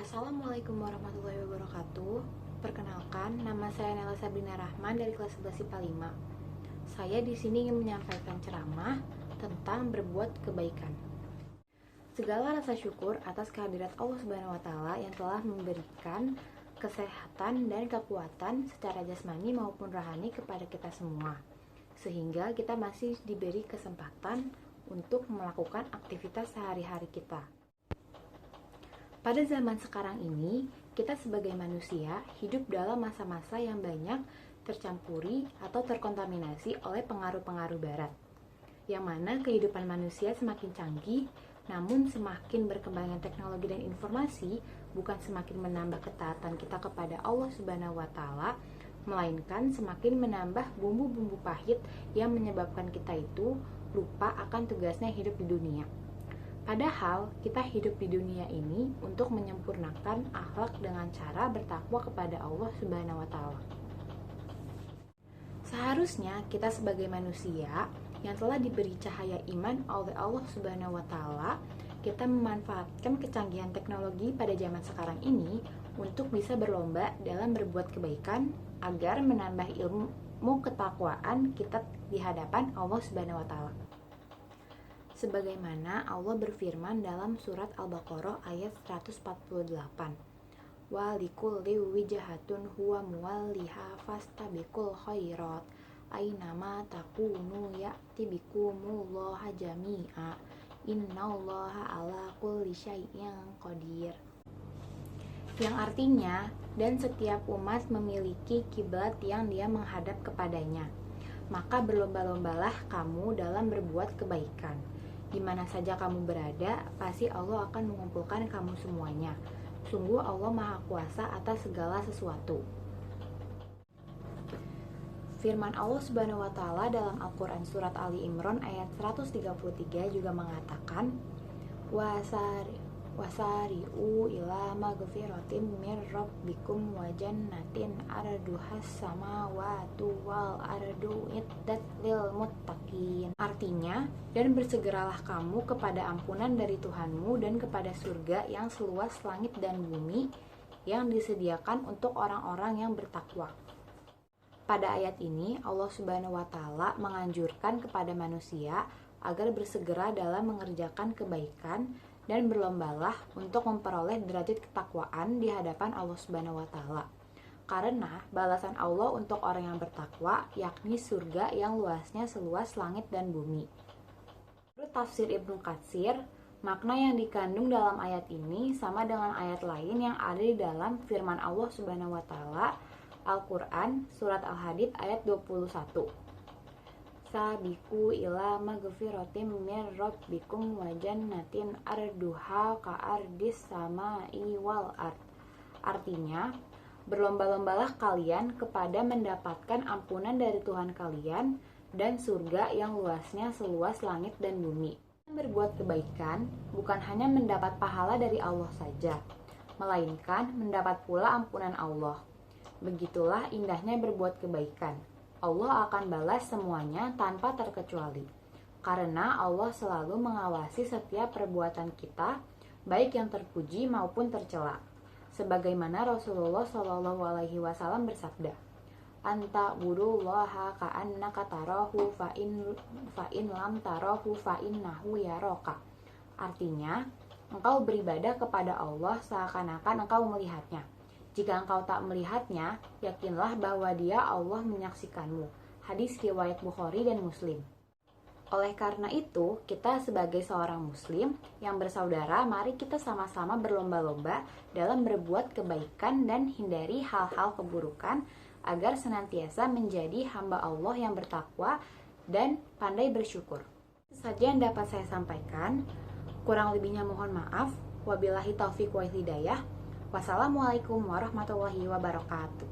Assalamualaikum warahmatullahi wabarakatuh. Perkenalkan, nama saya Nela Sabrina Rahman dari kelas 11 IPA 5. Saya di sini ingin menyampaikan ceramah tentang berbuat kebaikan. Segala rasa syukur atas kehadirat Allah Subhanahu wa taala yang telah memberikan kesehatan dan kekuatan secara jasmani maupun rohani kepada kita semua. Sehingga kita masih diberi kesempatan untuk melakukan aktivitas sehari-hari kita. Pada zaman sekarang ini, kita sebagai manusia hidup dalam masa-masa yang banyak tercampuri atau terkontaminasi oleh pengaruh-pengaruh barat. Yang mana kehidupan manusia semakin canggih, namun semakin berkembangnya teknologi dan informasi bukan semakin menambah ketaatan kita kepada Allah Subhanahu wa taala, melainkan semakin menambah bumbu-bumbu pahit yang menyebabkan kita itu lupa akan tugasnya hidup di dunia. Padahal kita hidup di dunia ini untuk menyempurnakan akhlak dengan cara bertakwa kepada Allah Subhanahu wa taala. Seharusnya kita sebagai manusia yang telah diberi cahaya iman oleh Allah Subhanahu wa taala, kita memanfaatkan kecanggihan teknologi pada zaman sekarang ini untuk bisa berlomba dalam berbuat kebaikan agar menambah ilmu ketakwaan kita di hadapan Allah Subhanahu wa taala. Sebagaimana Allah berfirman dalam surat Al-Baqarah ayat 148. Wa likulli wijhatun huwa muwalliha fastabiqul khairat aynama takunu ya'ti bikumullaha jami'a innallaha ala kulli syai'in qadir. Yang artinya, dan setiap umat memiliki kiblat yang dia menghadap kepadanya. Maka berlomba-lombalah kamu dalam berbuat kebaikan. Di mana saja kamu berada, pasti Allah akan mengumpulkan kamu semuanya. Sungguh Allah Maha Kuasa atas segala sesuatu. Firman Allah Subhanahu wa taala dalam Al-Qur'an surat Ali Imran ayat 133 juga mengatakan, wasari'u ila magfiratin mir rabbikum wa jannatin arduhas samawatu wal ardu iddat lil muttaqin. Artinya, dan bersegeralah kamu kepada ampunan dari Tuhanmu dan kepada surga yang seluas langit dan bumi yang disediakan untuk orang-orang yang bertakwa. Pada ayat ini, Allah Subhanahu wa taala menganjurkan kepada manusia agar bersegera dalam mengerjakan kebaikan dan berlombalah untuk memperoleh derajat ketakwaan di hadapan Allah Subhanahu wa taala. Karena balasan Allah untuk orang yang bertakwa yakni surga yang luasnya seluas langit dan bumi. Menurut tafsir Ibnu Katsir, makna yang dikandung dalam ayat ini sama dengan ayat lain yang ada di dalam firman Allah Subhanahu wa taala Al-Qur'an surat Al-Hadid ayat 21. Sabiqu ila magfiratin mir rabbikum wa jannatin arduha ka'ardis samai wal ard. Artinya, berlomba-lombalah kalian kepada mendapatkan ampunan dari Tuhan kalian dan surga yang luasnya seluas langit dan bumi. Berbuat kebaikan bukan hanya mendapat pahala dari Allah saja, melainkan mendapat pula ampunan Allah. Begitulah indahnya berbuat kebaikan. Allah akan balas semuanya tanpa terkecuali. Karena Allah selalu mengawasi setiap perbuatan kita, baik yang terpuji maupun tercela. Sebagaimana Rasulullah SAW bersabda, "Anta budullaha ka'annaka tarahu fa in lam tarahu fa innahu yaraka." Artinya, engkau beribadah kepada Allah seakan-akan engkau melihatnya. Jika engkau tak melihatnya, yakinlah bahwa Dia Allah menyaksikanmu. Hadis riwayat Bukhari dan Muslim. Oleh karena itu, kita sebagai seorang muslim yang bersaudara, mari kita sama-sama berlomba-lomba dalam berbuat kebaikan dan hindari hal-hal keburukan agar senantiasa menjadi hamba Allah yang bertakwa dan pandai bersyukur. Itu saja yang dapat saya sampaikan. Kurang lebihnya mohon maaf. Wabillahi taufiq wal hidayah. Wassalamualaikum warahmatullahi wabarakatuh.